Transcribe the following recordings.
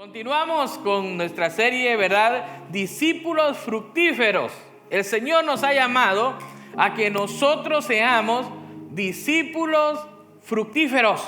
Continuamos con nuestra serie, ¿verdad? Discípulos fructíferos. El Señor nos ha llamado a que nosotros seamos discípulos fructíferos.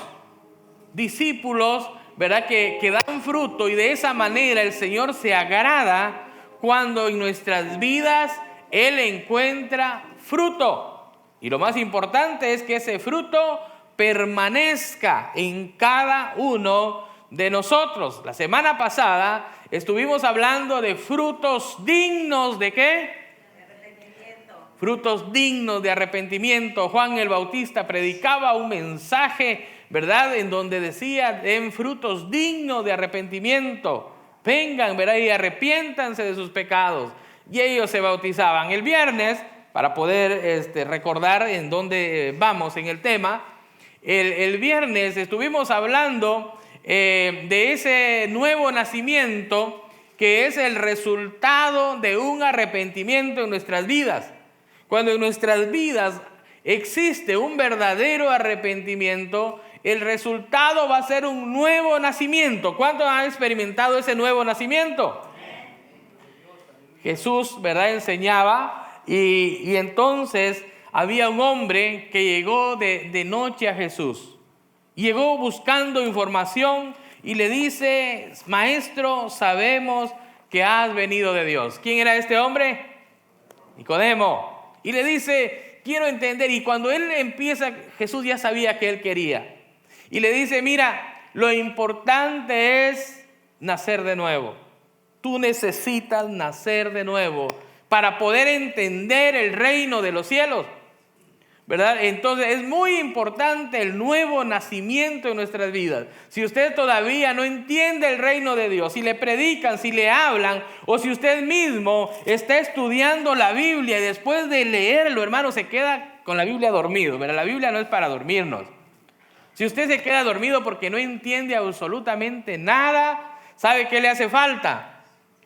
Discípulos, ¿verdad? Que dan fruto, y de esa manera el Señor se agrada cuando en nuestras vidas Él encuentra fruto. Y lo más importante es que ese fruto permanezca en cada uno de nosotros. La semana pasada estuvimos hablando de frutos dignos ¿de qué? De arrepentimiento. Frutos dignos de arrepentimiento. Juan el Bautista predicaba un mensaje, ¿verdad?, en donde decía: den frutos dignos de arrepentimiento. Vengan, ¿verdad?, y arrepiéntanse de sus pecados. Y ellos se bautizaban. El viernes, para poder recordar en dónde vamos en el tema, el viernes estuvimos hablando de ese nuevo nacimiento que es el resultado de un arrepentimiento en nuestras vidas. Cuando en nuestras vidas existe un verdadero arrepentimiento, el resultado va a ser un nuevo nacimiento. ¿Cuántos han experimentado ese nuevo nacimiento? Jesús, ¿verdad?, enseñaba y entonces había un hombre que llegó de noche a Jesús. Llegó buscando información y le dice: maestro, sabemos que has venido de Dios. ¿Quién era este hombre? Nicodemo. Y le dice: quiero entender. Y cuando él empieza, Jesús ya sabía que él quería. Y le dice: mira, lo importante es nacer de nuevo. Tú necesitas nacer de nuevo para poder entender el reino de los cielos, ¿verdad? Entonces es muy importante el nuevo nacimiento en nuestras vidas. Si usted todavía no entiende el reino de Dios, si le predican, si le hablan, o si usted mismo está estudiando la Biblia y después de leerlo, hermano, se queda con la Biblia dormido, ¿verdad? La Biblia no es para dormirnos. Si usted se queda dormido porque no entiende absolutamente nada, ¿sabe qué le hace falta?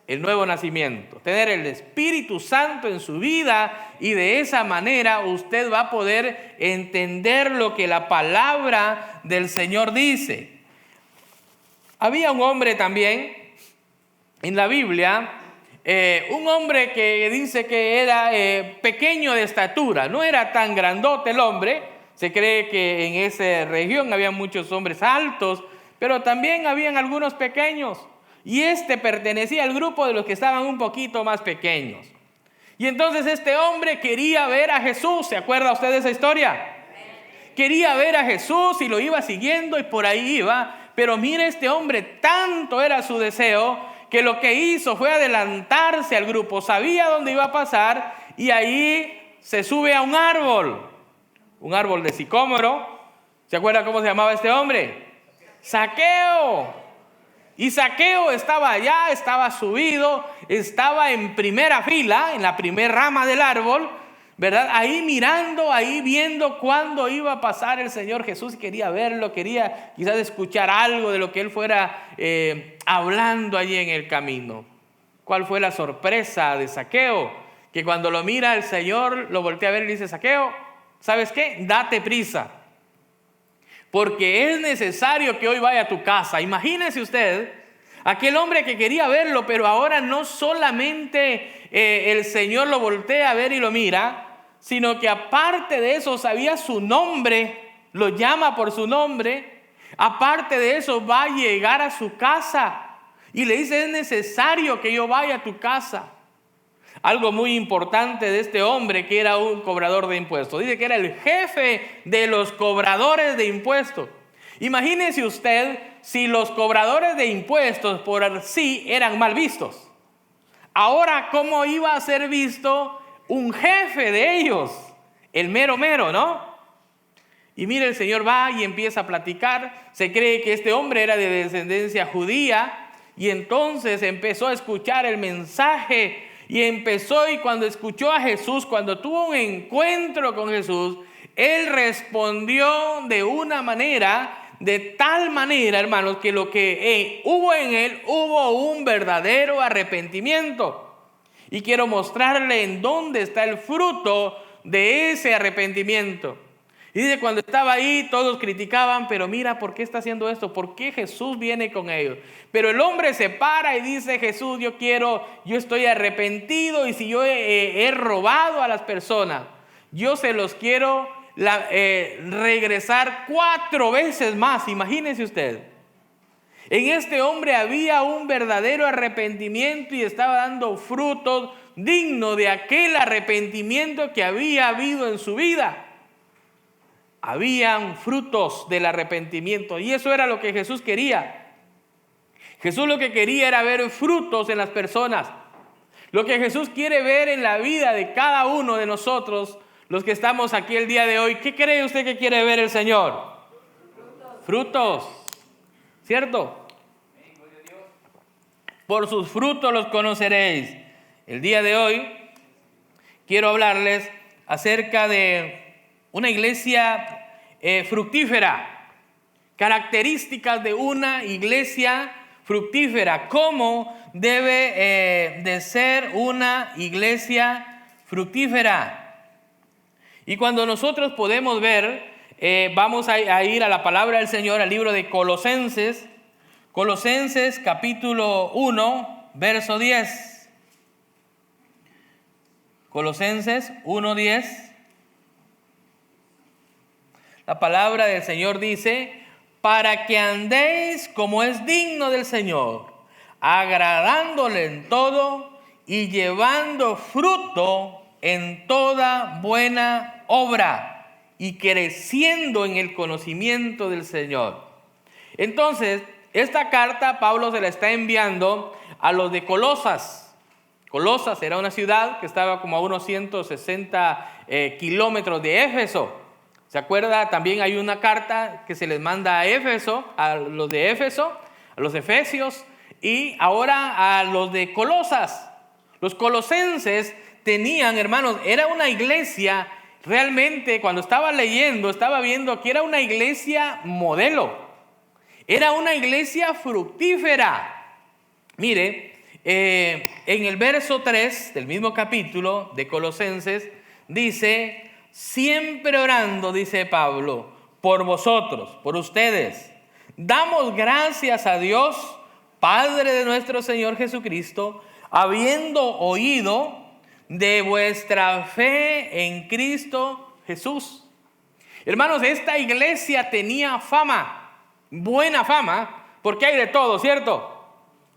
El nuevo nacimiento, tener el Espíritu Santo en su vida, y de esa manera usted va a poder entender lo que la palabra del Señor dice. Había un hombre también en la Biblia, un hombre que dice que era pequeño de estatura, no era tan grandote el hombre. Se cree que en esa región había muchos hombres altos, pero también habían algunos pequeños. Y pertenecía al grupo de los que estaban un poquito más pequeños. Y entonces este hombre quería ver a Jesús. ¿Se acuerda usted de esa historia? Quería ver a Jesús y lo iba siguiendo y por ahí iba. Pero mire, este hombre, tanto era su deseo que lo que hizo fue adelantarse al grupo. Sabía dónde iba a pasar y ahí se sube a un árbol de sicómoro. ¿Se acuerda cómo se llamaba este hombre? Zaqueo. Y Zaqueo estaba allá, estaba subido, estaba en primera fila, en la primera rama del árbol, ¿verdad? Ahí mirando, ahí viendo cuándo iba a pasar el Señor Jesús. Quería verlo, quería quizás escuchar algo de lo que él fuera hablando allí en el camino. ¿Cuál fue la sorpresa de Zaqueo? Que cuando lo mira el Señor, lo voltea a ver y le dice: Zaqueo, ¿sabes qué? Date prisa, porque es necesario que hoy vaya a tu casa. Imagínese usted, aquel hombre que quería verlo, pero ahora no solamente el Señor lo voltea a ver y lo mira, sino que aparte de eso sabía su nombre, lo llama por su nombre. Aparte de eso va a llegar a su casa y le dice: es necesario que yo vaya a tu casa. Algo muy importante de este hombre, que era un cobrador de impuestos. Dice que era el jefe de los cobradores de impuestos. Imagínese usted si los cobradores de impuestos por sí eran mal vistos. Ahora, ¿cómo iba a ser visto un jefe de ellos? El mero, ¿no? Y mire, el Señor va y empieza a platicar. Se cree que este hombre era de descendencia judía y entonces empezó a escuchar el mensaje. Y cuando escuchó a Jesús, cuando tuvo un encuentro con Jesús, él respondió de una manera, de tal manera, hermanos, que lo que hubo en él, hubo un verdadero arrepentimiento. Y quiero mostrarle en dónde está el fruto de ese arrepentimiento. Y dice, cuando estaba ahí, todos criticaban, pero mira, ¿por qué está haciendo esto? ¿Por qué Jesús viene con ellos? Pero el hombre se para y dice, Jesús, yo estoy arrepentido, y si yo he robado a las personas, yo se los quiero regresar 4 veces más. Imagínese usted. En este hombre había un verdadero arrepentimiento y estaba dando frutos dignos de aquel arrepentimiento que había habido en su vida. Habían frutos del arrepentimiento, y eso era lo que Jesús quería. Jesús lo que quería era ver frutos en las personas. Lo que Jesús quiere ver en la vida de cada uno de nosotros, los que estamos aquí el día de hoy. ¿Qué cree usted que quiere ver el Señor? Frutos. ¿Cierto? Por sus frutos los conoceréis. El día de hoy quiero hablarles acerca de una iglesia fructífera, características de una iglesia fructífera. ¿Cómo debe de ser una iglesia fructífera? Y cuando nosotros podemos ver, vamos a ir a la palabra del Señor, al libro de Colosenses, capítulo 1, verso 10. Colosenses 1:10. La palabra del Señor dice, para que andéis como es digno del Señor, agradándole en todo y llevando fruto en toda buena obra y creciendo en el conocimiento del Señor. Entonces, esta carta Pablo se la está enviando a los de Colosas. Colosas era una ciudad que estaba como a unos 160 kilómetros de Éfeso. ¿Se acuerda? También hay una carta que se les manda a Éfeso, a los de Éfeso, a los efesios, y ahora a los de Colosas. Los colosenses tenían, hermanos, era una iglesia, realmente cuando estaba leyendo, estaba viendo que era una iglesia modelo. Era una iglesia fructífera. Mire, en el verso 3 del mismo capítulo de Colosenses dice, siempre orando, dice Pablo, por vosotros, por ustedes. Damos gracias a Dios, Padre de nuestro Señor Jesucristo, habiendo oído de vuestra fe en Cristo Jesús. Hermanos, esta iglesia tenía fama, buena fama, porque hay de todo, ¿cierto?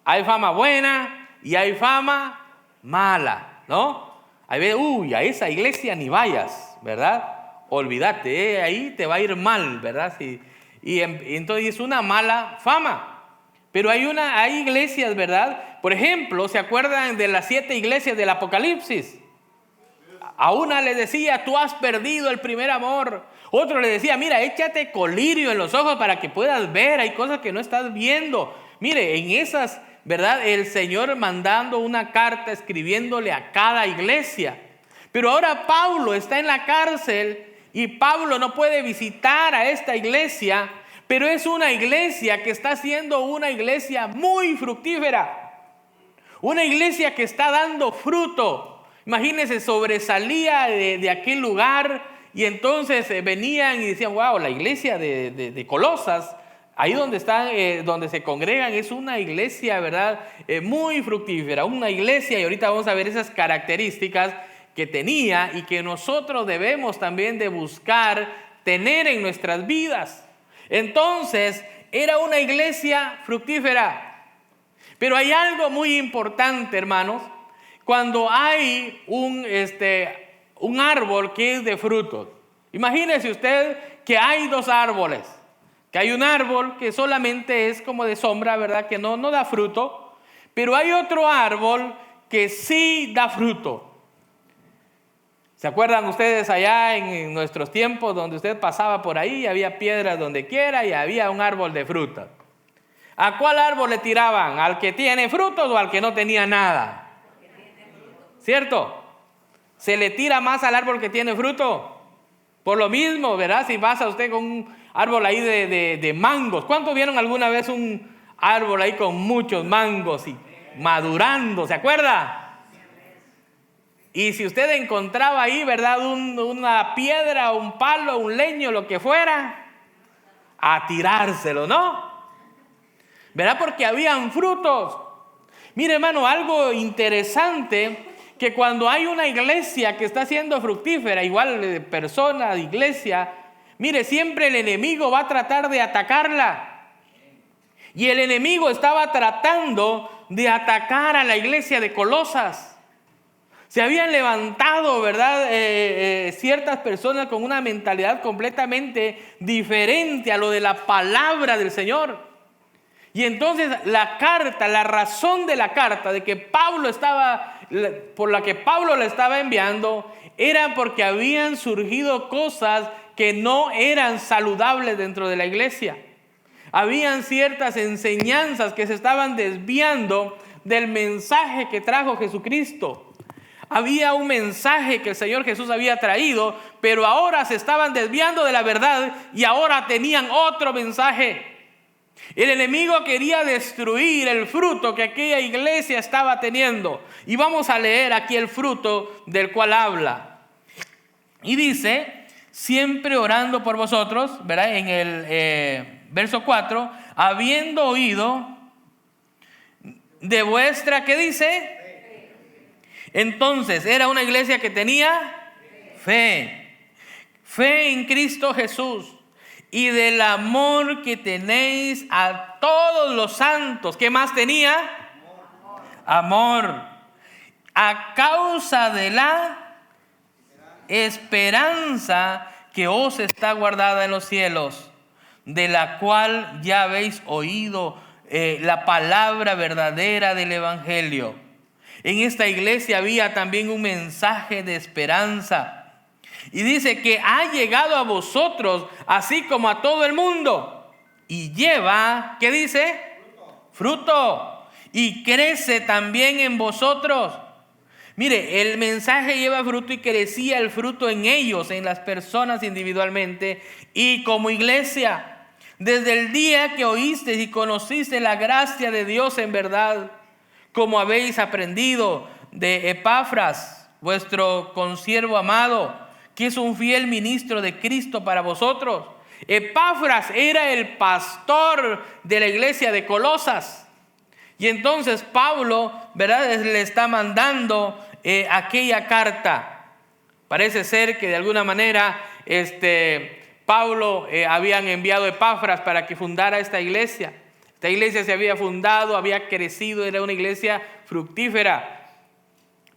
Hay fama buena y hay fama mala, ¿no? A esa iglesia ni vayas, ¿verdad? Olvídate, ahí te va a ir mal, ¿verdad? Sí. Y entonces es una mala fama. Pero hay iglesias, ¿verdad? Por ejemplo, ¿se acuerdan de las 7 iglesias del Apocalipsis? A una le decía, tú has perdido el primer amor. Otro le decía, mira, échate colirio en los ojos para que puedas ver. Hay cosas que no estás viendo. Mire, en esas, ¿verdad? El Señor mandando una carta, escribiéndole a cada iglesia. Pero ahora Pablo está en la cárcel y Pablo no puede visitar a esta iglesia, pero es una iglesia que está siendo una iglesia muy fructífera. Una iglesia que está dando fruto. Imagínense, sobresalía de aquel lugar y entonces venían y decían, wow, la iglesia de Colosas, ahí donde están, donde se congregan, es una iglesia, ¿verdad? Muy fructífera, una iglesia, y ahorita vamos a ver esas características que tenía y que nosotros debemos también de buscar tener en nuestras vidas. Entonces, era una iglesia fructífera. Pero hay algo muy importante, hermanos, cuando hay un árbol que es de frutos. Imagínese usted que hay 2 árboles. Que hay un árbol que solamente es como de sombra, ¿verdad? Que no da fruto. Pero hay otro árbol que sí da fruto. ¿Se acuerdan ustedes allá en nuestros tiempos donde usted pasaba por ahí y había piedras donde quiera y había un árbol de frutas? ¿A cuál árbol le tiraban? ¿Al que tiene frutos o al que no tenía nada? ¿Cierto? ¿Se le tira más al árbol que tiene fruto? Por lo mismo, ¿verdad? Si pasa usted con un árbol ahí de mangos. ¿Cuántos vieron alguna vez un árbol ahí con muchos mangos y madurando? ¿Se acuerda? Y si usted encontraba ahí, ¿verdad?, una piedra, un palo, un leño, lo que fuera, a tirárselo, ¿no? ¿Verdad? Porque habían frutos. Mire, hermano, algo interesante, que cuando hay una iglesia que está siendo fructífera, igual persona, iglesia, mire, siempre el enemigo va a tratar de atacarla. Y el enemigo estaba tratando de atacar a la iglesia de Colosas. Se habían levantado, ¿verdad?, ciertas personas con una mentalidad completamente diferente a lo de la palabra del Señor. Y entonces la carta, la razón de la carta de que por la que Pablo le estaba enviando, era porque habían surgido cosas que no eran saludables dentro de la iglesia. Habían ciertas enseñanzas que se estaban desviando del mensaje que trajo Jesucristo. Había un mensaje que el Señor Jesús había traído, pero ahora se estaban desviando de la verdad y ahora tenían otro mensaje. El enemigo quería destruir el fruto que aquella iglesia estaba teniendo. Y vamos a leer aquí el fruto del cual habla. Y dice, siempre orando por vosotros, ¿verdad? En el verso 4, habiendo oído de vuestra, ¿qué dice? Entonces, era una iglesia que tenía fe en Cristo Jesús y del amor que tenéis a todos los santos. ¿Qué más tenía? Amor. A causa de la esperanza que os está guardada en los cielos, de la cual ya habéis oído la palabra verdadera del evangelio. En esta iglesia había también un mensaje de esperanza. Y dice que ha llegado a vosotros, así como a todo el mundo. Y lleva, ¿qué dice? Fruto. Y crece también en vosotros. Mire, el mensaje lleva fruto y crecía el fruto en ellos, en las personas individualmente y como iglesia. Desde el día que oísteis y conociste la gracia de Dios en verdad, como habéis aprendido de Epafras, vuestro consiervo amado, que es un fiel ministro de Cristo para vosotros. Epafras era el pastor de la iglesia de Colosas. Y entonces Pablo, ¿verdad?, le está mandando aquella carta. Parece ser que de alguna manera Pablo habían enviado a Epafras para que fundara esta iglesia. Esta iglesia se había fundado, había crecido, era una iglesia fructífera.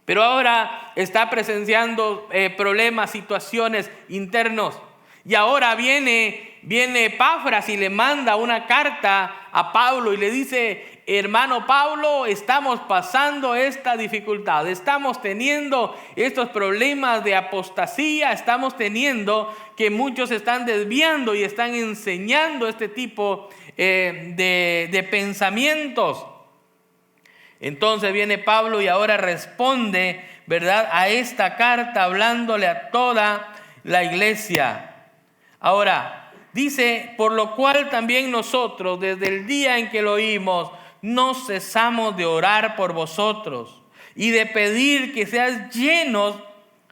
Pero ahora está presenciando problemas, situaciones internos. Y ahora viene Epafras y le manda una carta a Pablo y le dice: hermano Pablo, estamos pasando esta dificultad, estamos teniendo estos problemas de apostasía, estamos teniendo que muchos están desviando y están enseñando este tipo de pensamientos. Entonces viene Pablo y ahora responde, ¿verdad?, a esta carta hablándole a toda la iglesia. Ahora, dice, por lo cual también nosotros, desde el día en que lo oímos, no cesamos de orar por vosotros y de pedir que seas llenos,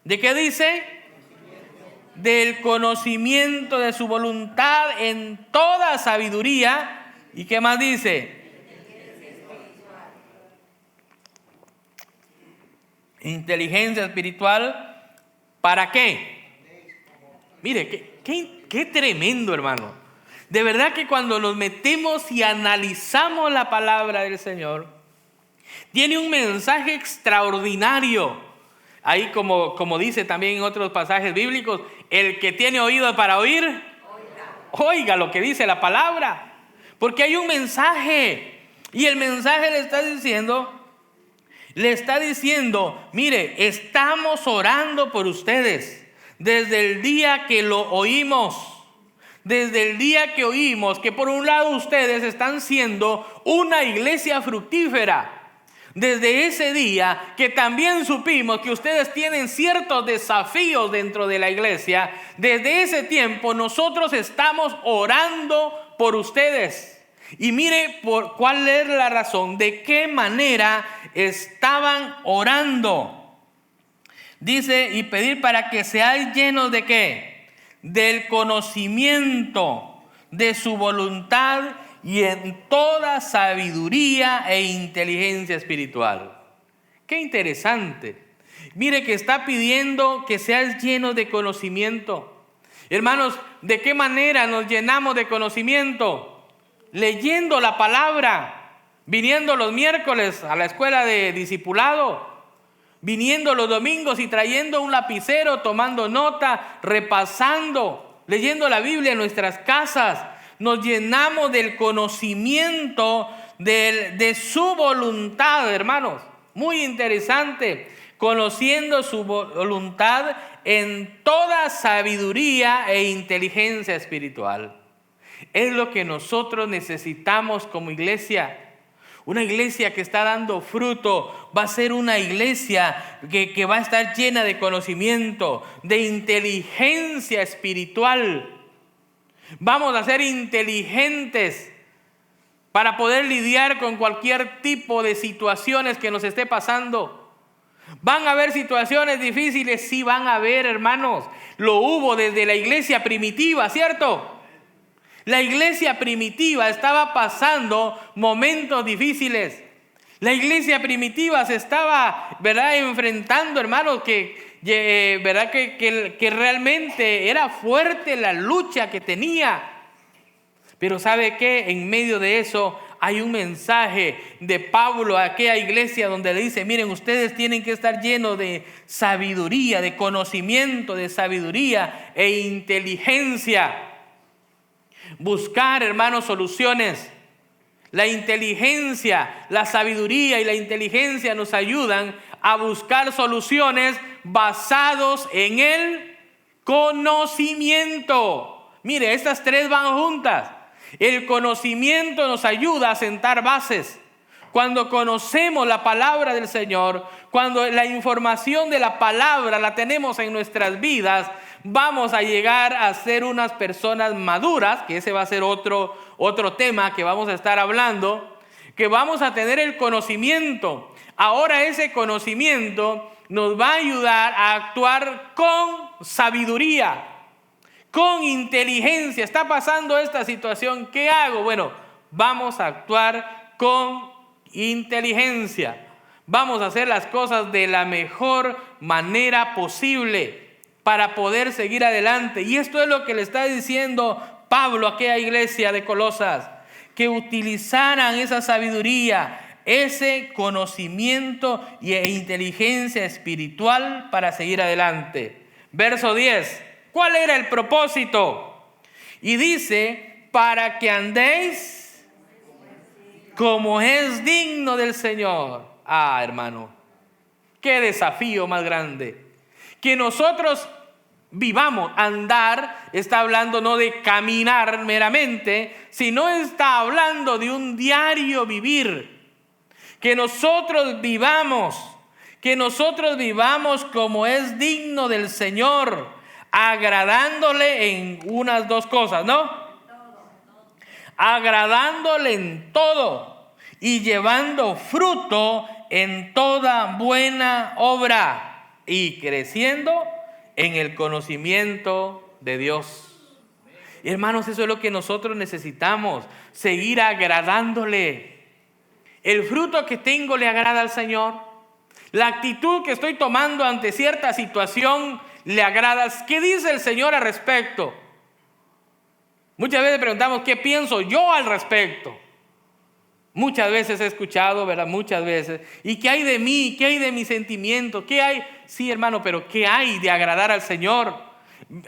¿de qué dice? Del conocimiento de su voluntad en toda sabiduría. ¿Y qué más dice? Inteligencia espiritual. ¿Para qué? Mire, qué tremendo, hermano. De verdad que cuando nos metemos y analizamos la palabra del Señor, tiene un mensaje extraordinario. Ahí como dice también en otros pasajes bíblicos, el que tiene oído para oír, oiga lo que dice la palabra. Porque hay un mensaje y el mensaje le está diciendo, mire, estamos orando por ustedes desde el día que lo oímos. Desde el día que oímos que por un lado ustedes están siendo una iglesia fructífera. Desde ese día que también supimos que ustedes tienen ciertos desafíos dentro de la iglesia, desde ese tiempo nosotros estamos orando por ustedes. Y mire cuál es la razón, de qué manera estaban orando. Dice, y pedir para que seáis llenos ¿de qué? Del conocimiento de su voluntad y en toda sabiduría e inteligencia espiritual. Qué interesante. Mire que está pidiendo que seas llenos de conocimiento. Hermanos, ¿de qué manera nos llenamos de conocimiento? Leyendo la palabra, viniendo los miércoles a la escuela de discipulado, viniendo los domingos y trayendo un lapicero, tomando nota, repasando, leyendo la Biblia en nuestras casas. Nos llenamos del conocimiento de su voluntad, hermanos. Muy interesante. Conociendo su voluntad en toda sabiduría e inteligencia espiritual. Es lo que nosotros necesitamos como iglesia. Una iglesia que está dando fruto va a ser una iglesia que va a estar llena de conocimiento, de inteligencia espiritual. Vamos a ser inteligentes para poder lidiar con cualquier tipo de situaciones que nos esté pasando. ¿Van a haber situaciones difíciles? Sí, van a haber, hermanos. Lo hubo desde la iglesia primitiva, ¿cierto? La iglesia primitiva estaba pasando momentos difíciles. La iglesia primitiva se estaba, ¿verdad?, enfrentando, hermanos, ¿verdad?, que realmente era fuerte la lucha que tenía. Pero ¿sabe qué? En medio de eso hay un mensaje de Pablo a aquella iglesia donde le dice, miren, ustedes tienen que estar llenos de sabiduría, de conocimiento, de sabiduría e inteligencia. Buscar, hermanos, soluciones. La inteligencia, la sabiduría y la inteligencia nos ayudan a buscar soluciones basados en el conocimiento. Mire, estas tres van juntas. El conocimiento nos ayuda a sentar bases. Cuando conocemos la palabra del Señor, cuando la información de la palabra la tenemos en nuestras vidas, vamos a llegar a ser unas personas maduras, que ese va a ser otro tema que vamos a estar hablando, que vamos a tener el conocimiento. Ahora ese conocimiento nos va a ayudar a actuar con sabiduría, con inteligencia. Está pasando esta situación, ¿qué hago? Bueno, vamos a actuar con inteligencia. Vamos a hacer las cosas de la mejor manera posible para poder seguir adelante. Y esto es lo que le está diciendo Pablo a aquella iglesia de Colosas, que utilizaran esa sabiduría, ese conocimiento e inteligencia espiritual para seguir adelante. Verso 10. ¿Cuál era el propósito? Y dice, para que andéis como es digno del Señor. Ah, hermano, qué desafío más grande. Que nosotros vivamos. Andar está hablando no de caminar meramente, sino está hablando de un diario vivir. Que nosotros vivamos como es digno del Señor, agradándole en unas dos cosas, ¿no? Agradándole en todo y llevando fruto en toda buena obra y creciendo en el conocimiento de Dios. Hermanos, eso es lo que nosotros necesitamos, seguir agradándole. El fruto que tengo le agrada al Señor. La actitud que estoy tomando ante cierta situación le agrada. ¿Qué dice el Señor al respecto? Muchas veces preguntamos, ¿qué pienso yo al respecto? Muchas veces he escuchado, ¿verdad? Muchas veces. ¿Y qué hay de mí? ¿Qué hay de mis sentimientos? ¿Qué hay? Sí, hermano, pero ¿qué hay de agradar al Señor?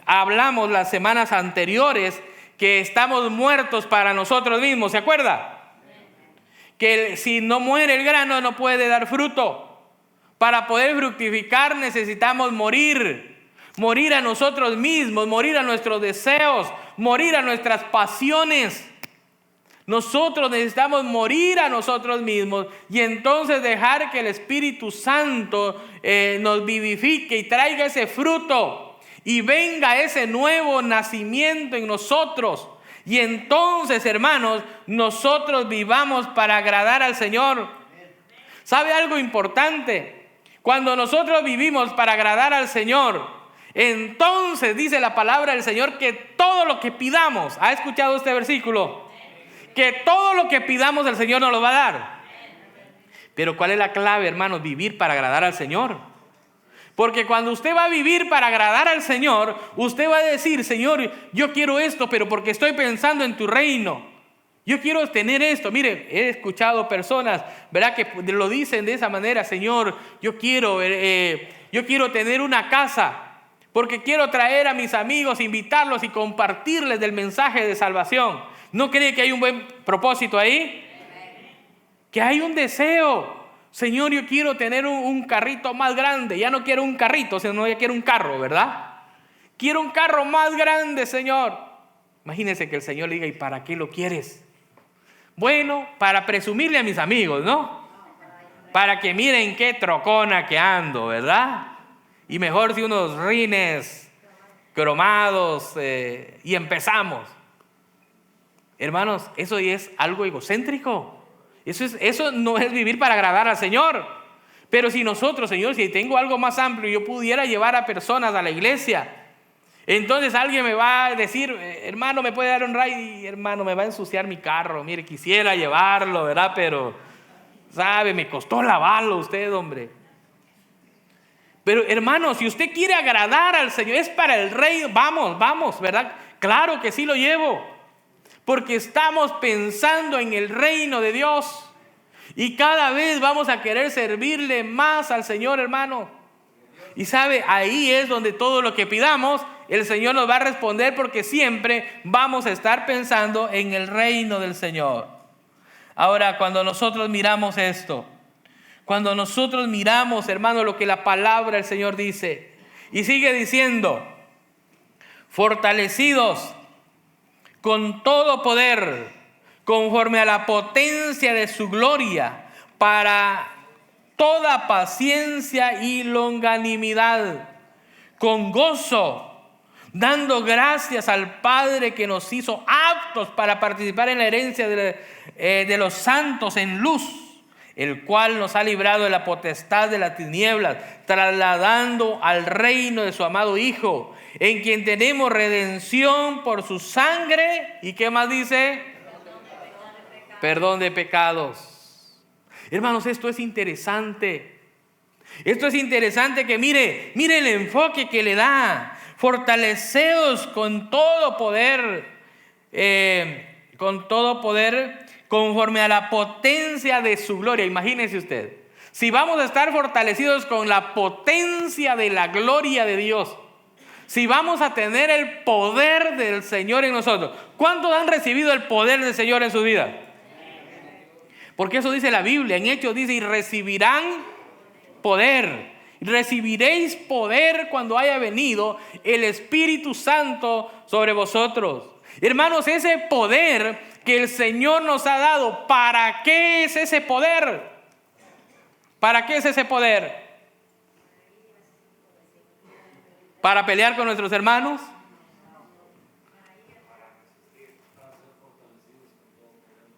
Hablamos las semanas anteriores que estamos muertos para nosotros mismos, ¿se acuerda? Que si no muere el grano no puede dar fruto. Para poder fructificar necesitamos morir a nosotros mismos, morir a nuestros deseos, morir a nuestras pasiones. Nosotros necesitamos morir a nosotros mismos y entonces dejar que el Espíritu Santo nos vivifique y traiga ese fruto y venga ese nuevo nacimiento en nosotros. Y entonces, hermanos, nosotros vivamos para agradar al Señor. ¿Sabe algo importante? Cuando nosotros vivimos para agradar al Señor, entonces dice la palabra del Señor que todo lo que pidamos, ¿ha escuchado este versículo? Que todo lo que pidamos el Señor nos lo va a dar. Pero ¿cuál es la clave, hermanos? Vivir para agradar al Señor. Porque cuando usted va a vivir para agradar al Señor, usted va a decir: Señor, yo quiero esto, pero porque estoy pensando en tu reino. Yo quiero tener esto. Mire, he escuchado personas, ¿verdad?, que lo dicen de esa manera: Señor, yo quiero tener una casa, porque quiero traer a mis amigos, invitarlos y compartirles del mensaje de salvación. ¿No cree que hay un buen propósito ahí? Que hay un deseo. Señor, yo quiero tener un carrito más grande. Ya no quiero un carrito, sino ya quiero un carro, ¿verdad? Quiero un carro más grande, Señor. Imagínese que el Señor le diga: ¿y para qué lo quieres? Bueno, para presumirle a mis amigos, ¿no? Para que miren qué trocona que ando, ¿verdad? Y mejor si unos rines cromados y empezamos. Hermanos, eso es algo egocéntrico. Eso no es vivir para agradar al Señor. Pero si nosotros, Señor, si tengo algo más amplio, yo pudiera llevar a personas a la iglesia, entonces alguien me va a decir: hermano, ¿me puede dar un ride? Y hermano, me va a ensuciar mi carro. Mire, quisiera llevarlo, ¿verdad? Pero, ¿sabe? Me costó lavarlo usted, hombre. Pero hermano, si usted quiere agradar al Señor, es para el rey, vamos, ¿verdad? Claro que sí lo llevo, porque estamos pensando en el reino de Dios y cada vez vamos a querer servirle más al Señor, hermano. Y sabe, ahí es donde todo lo que pidamos, el Señor nos va a responder, porque siempre vamos a estar pensando en el reino del Señor. Ahora, cuando nosotros miramos esto, cuando nosotros miramos, hermano, lo que la palabra del Señor dice, y sigue diciendo: fortalecidos con todo poder, conforme a la potencia de su gloria, para toda paciencia y longanimidad, con gozo, dando gracias al Padre que nos hizo aptos para participar en la herencia de los santos en luz, el cual nos ha librado de la potestad de las tinieblas, trasladando al reino de su amado Hijo, en quien tenemos redención por su sangre. ¿Y qué más dice? Perdón de pecados. Hermanos, esto es interesante. Esto es interesante, que mire el enfoque que le da. Fortaleceos con todo poder, conforme a la potencia de su gloria. Imagínese usted, si vamos a estar fortalecidos con la potencia de la gloria de Dios, si vamos a tener el poder del Señor en nosotros. ¿Cuántos han recibido el poder del Señor en su vida? Porque eso dice la Biblia. En Hechos dice: y recibirán poder. Recibiréis poder cuando haya venido el Espíritu Santo sobre vosotros. Hermanos, ese poder que el Señor nos ha dado, ¿para qué es ese poder? ¿Para qué es ese poder? ¿Para pelear con nuestros hermanos?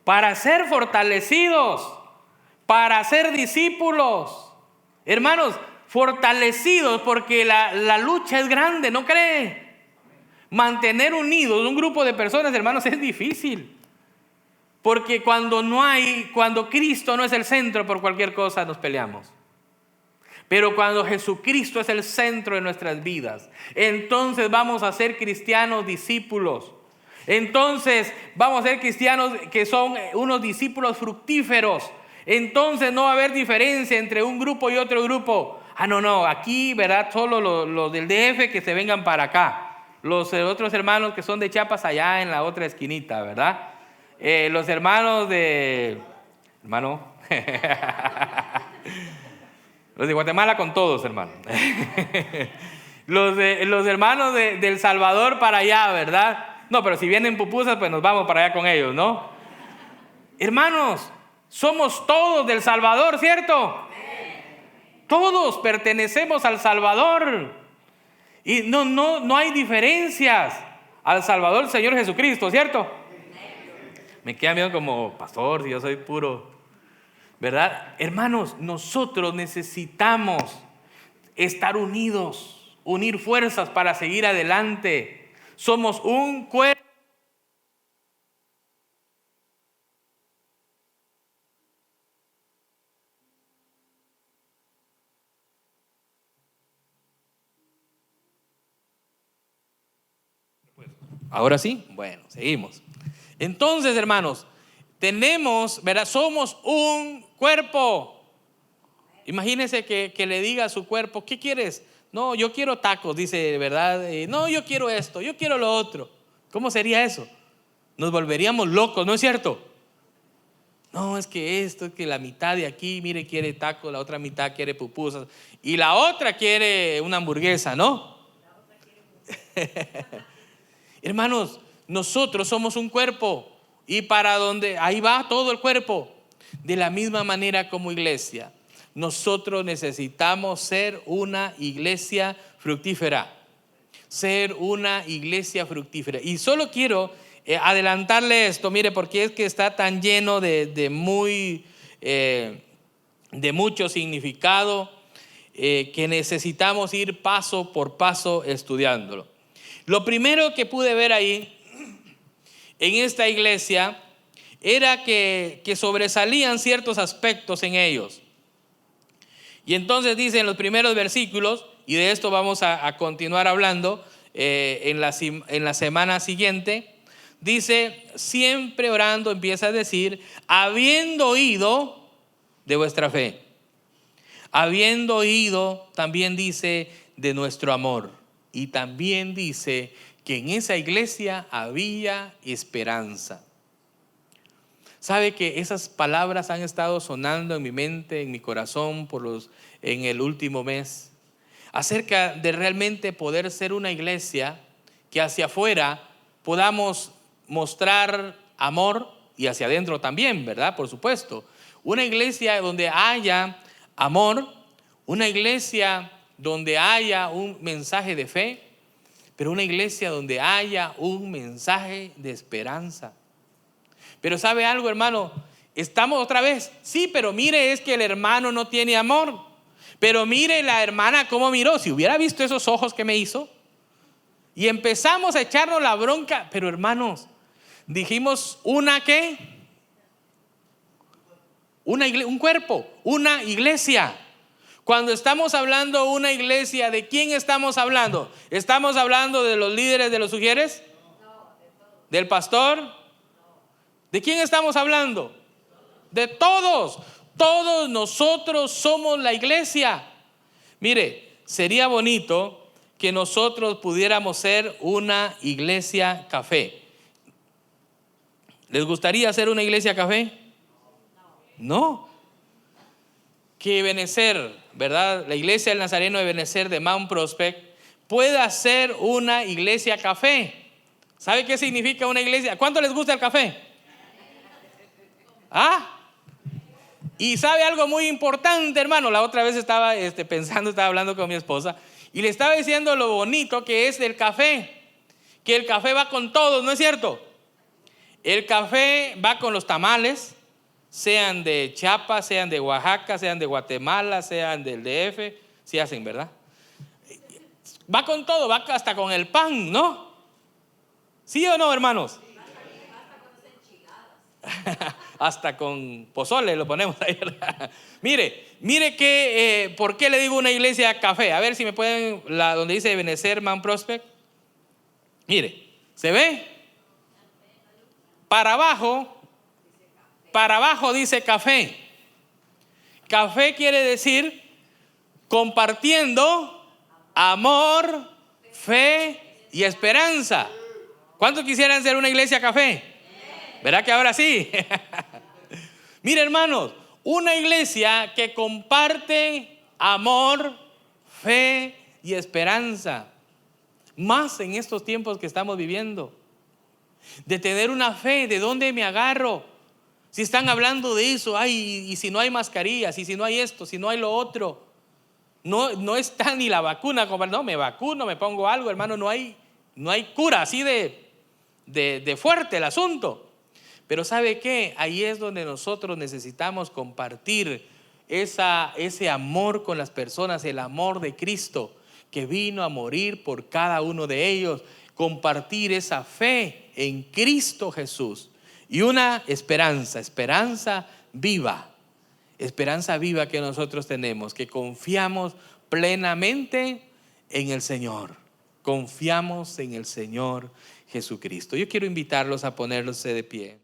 Para ser fortalecidos, para ser discípulos. Hermanos, fortalecidos, porque la lucha es grande, ¿no cree? Mantener unidos un grupo de personas, hermanos, es difícil. Porque cuando Cristo no es el centro, por cualquier cosa nos peleamos. Pero cuando Jesucristo es el centro de nuestras vidas, entonces vamos a ser cristianos discípulos. Entonces vamos a ser cristianos que son unos discípulos fructíferos. Entonces no va a haber diferencia entre un grupo y otro grupo. No, aquí, ¿verdad? Solo los del DF que se vengan para acá. Los otros hermanos que son de Chiapas allá en la otra esquinita, ¿verdad? Los hermanos de... Hermano... Los de Guatemala con todos, hermano. los hermanos de El Salvador para allá, ¿verdad? No, pero si vienen pupusas, pues nos vamos para allá con ellos, ¿no? Hermanos, somos todos del Salvador, ¿cierto? Todos pertenecemos al Salvador. Y no hay diferencias al Salvador, el Señor Jesucristo, ¿cierto? Me queda miedo como pastor, si yo soy puro. ¿verdad? Hermanos, nosotros necesitamos estar unidos, unir fuerzas para seguir adelante. Somos un cuerpo. Ahora sí, bueno, seguimos. Entonces, hermanos, tenemos, ¿verdad? Somos un cuerpo. Imagínese que le diga a su cuerpo, ¿qué quieres? No, yo quiero tacos, dice, ¿verdad? No, yo quiero esto, yo quiero lo otro. ¿Cómo sería eso? Nos volveríamos locos, ¿no es cierto? No, es que esto, es que la mitad de aquí, mire, quiere tacos, la otra mitad quiere pupusas y la otra quiere una hamburguesa, ¿no? Hermanos, nosotros somos un cuerpo y para donde, ahí va todo el cuerpo. De la misma manera como iglesia, nosotros necesitamos ser una iglesia fructífera. Ser una iglesia fructífera. Y solo quiero adelantarle esto, mire, porque es que está tan lleno de mucho significado que necesitamos ir paso por paso estudiándolo. Lo primero que pude ver ahí en esta iglesia era que sobresalían ciertos aspectos en ellos. Y entonces dice en los primeros versículos, y de esto vamos a continuar hablando en la semana siguiente, dice, siempre orando, empieza a decir, habiendo oído de vuestra fe, habiendo oído, también dice, de nuestro amor. Y también dice que en esa iglesia había esperanza. ¿Sabe que esas palabras han estado sonando en mi mente, en mi corazón en el último mes? Acerca de realmente poder ser una iglesia que hacia afuera podamos mostrar amor y hacia adentro también, ¿verdad? Por supuesto. Una iglesia donde haya amor, una iglesia donde haya un mensaje de fe, pero una iglesia donde haya un mensaje de esperanza. Pero ¿sabe algo, hermano? Estamos otra vez, sí, pero mire, es que el hermano no tiene amor. Pero mire la hermana cómo miró, si hubiera visto esos ojos que me hizo. Y empezamos a echarnos la bronca, pero hermanos, dijimos una ¿qué? Un cuerpo, una iglesia. Cuando estamos hablando de una iglesia, ¿de quién estamos hablando? ¿Estamos hablando de los líderes de los sugieres? ¿Del pastor? ¿De quién estamos hablando? De todos. Todos nosotros somos la iglesia. Mire, sería bonito que nosotros pudiéramos ser una iglesia café. ¿Les gustaría ser una iglesia café? No. Que Benecer, ¿verdad? La iglesia del Nazareno de Benecer de Mount Prospect pueda ser una iglesia café. ¿Sabe qué significa una iglesia? ¿Cuánto les gusta el café? ¿Ah? Y sabe algo muy importante, hermano. La otra vez estaba estaba hablando con mi esposa y le estaba diciendo lo bonito que es el café. Que el café va con todos, ¿no es cierto? El café va con los tamales, sean de Chiapas, sean de Oaxaca, sean de Guatemala, sean del DF, sí hacen, ¿verdad? Va con todo, va hasta con el pan, ¿no? ¿Sí o no, hermanos? Hasta con pozole lo ponemos ahí. Mire que, ¿por qué le digo una iglesia café? A ver si me pueden, donde dice Benecer Mount Prospect. Mire, ¿se ve? Para abajo dice café. Café quiere decir compartiendo amor, fe y esperanza. ¿Cuántos quisieran ser una iglesia café? ¿Verdad que ahora sí? Mire, hermanos, una iglesia que comparte amor, fe y esperanza, más en estos tiempos que estamos viviendo. De tener una fe, ¿de dónde me agarro? Si están hablando de eso, ay, y si no hay mascarillas, y si no hay esto, si no hay lo otro, no está ni la vacuna, no, me vacuno, me pongo algo, hermano, no hay cura, así de fuerte el asunto. Pero ¿sabe qué? Ahí es donde nosotros necesitamos compartir ese amor con las personas, el amor de Cristo que vino a morir por cada uno de ellos, compartir esa fe en Cristo Jesús y una esperanza viva que nosotros tenemos, que confiamos plenamente en el Señor, confiamos en el Señor Jesucristo. Yo quiero invitarlos a ponerse de pie.